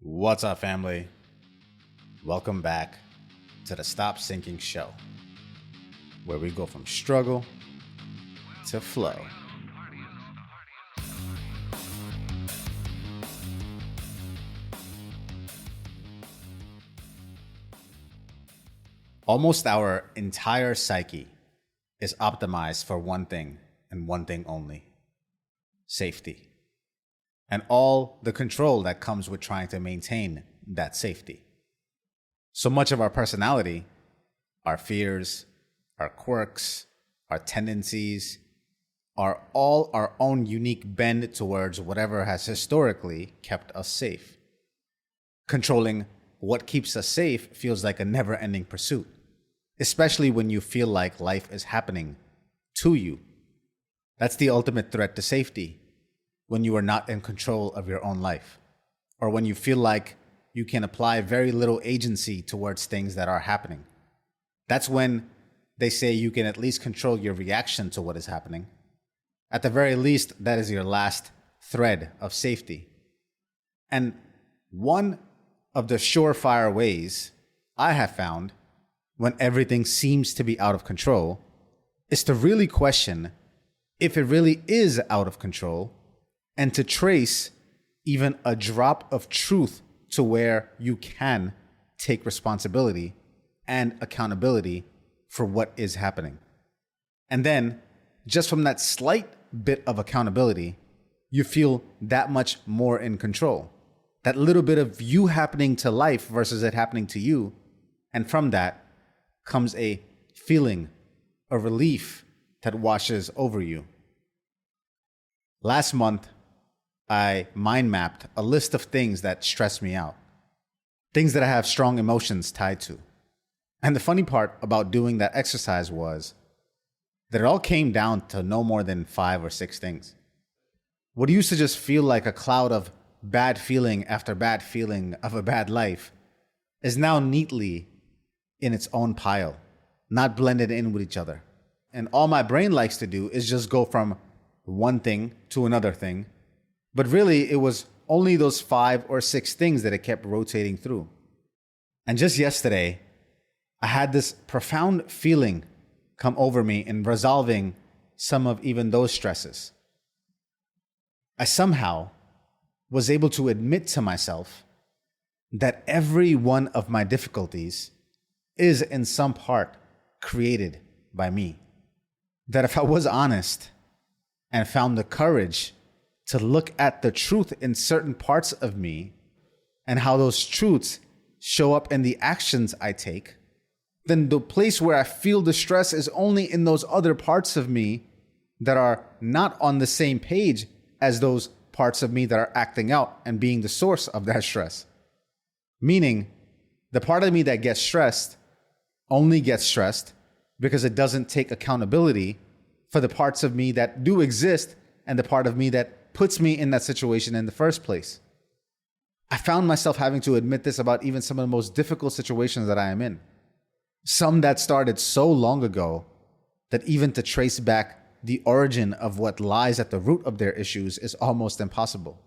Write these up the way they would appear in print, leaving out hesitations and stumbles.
What's up, family? Welcome back to the Stop Sinking Show, where we go from struggle to flow. Almost our entire psyche is optimized for one thing and one thing only: safety. And all the control that comes with trying to maintain that safety. So much of our personality, our fears, our quirks, our tendencies, are all our own unique bend towards whatever has historically kept us safe. Controlling what keeps us safe feels like a never-ending pursuit, especially when you feel like life is happening to you. That's the ultimate threat to safety. When you are not in control of your own life, or when you feel like you can apply very little agency towards things that are happening. That's when they say you can at least control your reaction to what is happening. At the very least, that is your last thread of safety. And one of the surefire ways I have found when everything seems to be out of control is to really question if it really is out of control, and to trace even a drop of truth to where you can take responsibility and accountability for what is happening. And then, just from that slight bit of accountability, you feel that much more in control. That little bit of you happening to life versus it happening to you. And from that comes a feeling, a relief that washes over you. Last month, I mind mapped a list of things that stress me out, things that I have strong emotions tied to. And the funny part about doing that exercise was that it all came down to no more than 5 or 6 things. What used to just feel like a cloud of bad feeling after bad feeling of a bad life is now neatly in its own pile, not blended in with each other. And all my brain likes to do is just go from one thing to another thing. But really, it was only those 5 or 6 things that it kept rotating through. And just yesterday, I had this profound feeling come over me in resolving some of even those stresses. I somehow was able to admit to myself that every one of my difficulties is in some part created by me. That if I was honest and found the courage to look at the truth in certain parts of me and how those truths show up in the actions I take, then the place where I feel the stress is only in those other parts of me that are not on the same page as those parts of me that are acting out and being the source of that stress. Meaning, the part of me that gets stressed only gets stressed because it doesn't take accountability for the parts of me that do exist and the part of me that puts me in that situation in the first place. I found myself having to admit this about even some of the most difficult situations that I am in. Some that started so long ago that even to trace back the origin of what lies at the root of their issues is almost impossible.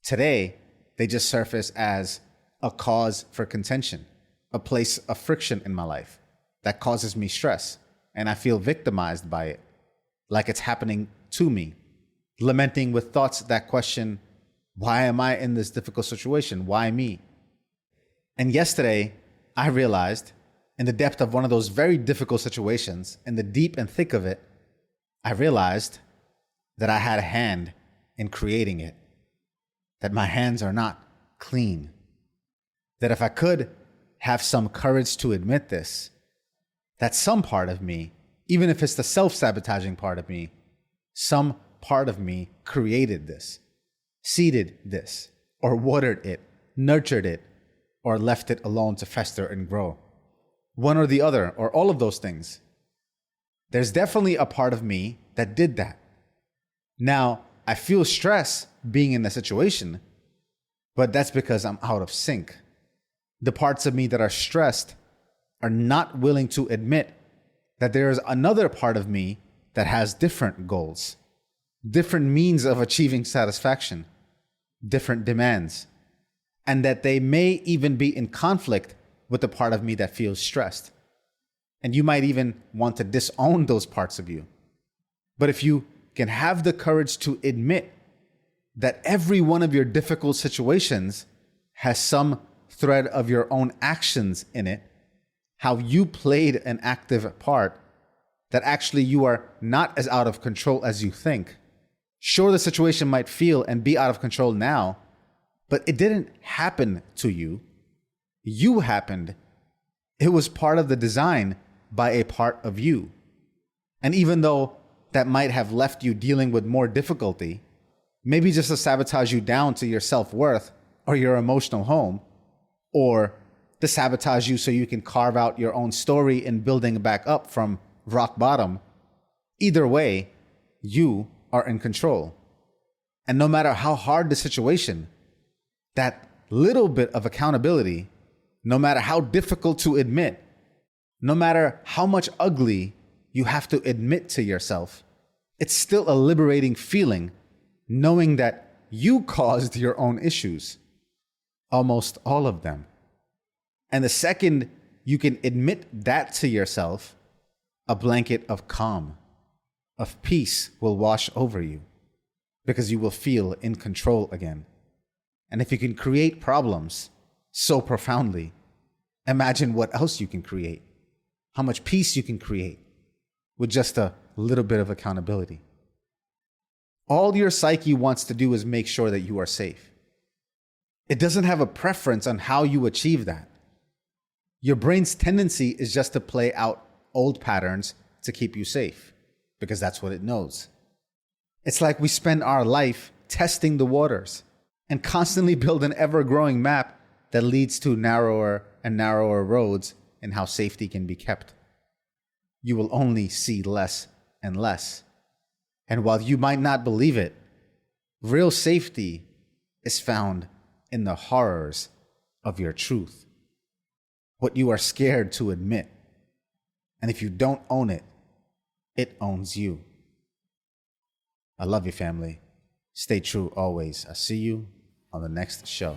Today, they just surface as a cause for contention, a place of friction in my life that causes me stress, and I feel victimized by it, like it's happening to me. Lamenting with thoughts that question, why am I in this difficult situation? Why me? And yesterday, I realized in the depth of one of those very difficult situations, in the deep and thick of it, I realized that I had a hand in creating it, that my hands are not clean, that if I could have some courage to admit this, that some part of me, even if it's the self-sabotaging part of me, some part of me created this, seeded this, or watered it, nurtured it, or left it alone to fester and grow. One or the other, or all of those things. There's definitely a part of me that did that. Now, I feel stress being in the situation, but that's because I'm out of sync. The parts of me that are stressed are not willing to admit that there is another part of me that has different goals, different means of achieving satisfaction, different demands. and that they may even be in conflict with the part of me that feels stressed. And you might even want to disown those parts of you. But if you can have the courage to admit that every one of your difficult situations has some thread of your own actions in it, how you played an active part, that actually you are not as out of control as you think. Sure, the situation might feel and be out of control now, but it didn't happen to you. You happened. It was part of the design by a part of you. And even though that might have left you dealing with more difficulty, maybe just to sabotage you down to your self-worth or your emotional home, or to sabotage you so you can carve out your own story in building back up from rock bottom, either way, you are in control. And no matter how hard the situation, that little bit of accountability, no matter how difficult to admit, no matter how much ugly you have to admit to yourself, it's still a liberating feeling knowing that you caused your own issues, almost all of them. And the second you can admit that to yourself, a blanket of calm, of peace will wash over you because you will feel in control again. And if you can create problems so profoundly, imagine what else you can create, how much peace you can create with just a little bit of accountability. All your psyche wants to do is make sure that you are safe. It doesn't have a preference on how you achieve that. Your brain's tendency is just to play out old patterns to keep you safe, because that's what it knows. It's like we spend our life testing the waters and constantly build an ever-growing map that leads to narrower and narrower roads in how safety can be kept. You will only see less and less. And while you might not believe it, real safety is found in the horrors of your truth, what you are scared to admit. And if you don't own it, it owns you. I love you, family. Stay true always. I'll see you on the next show.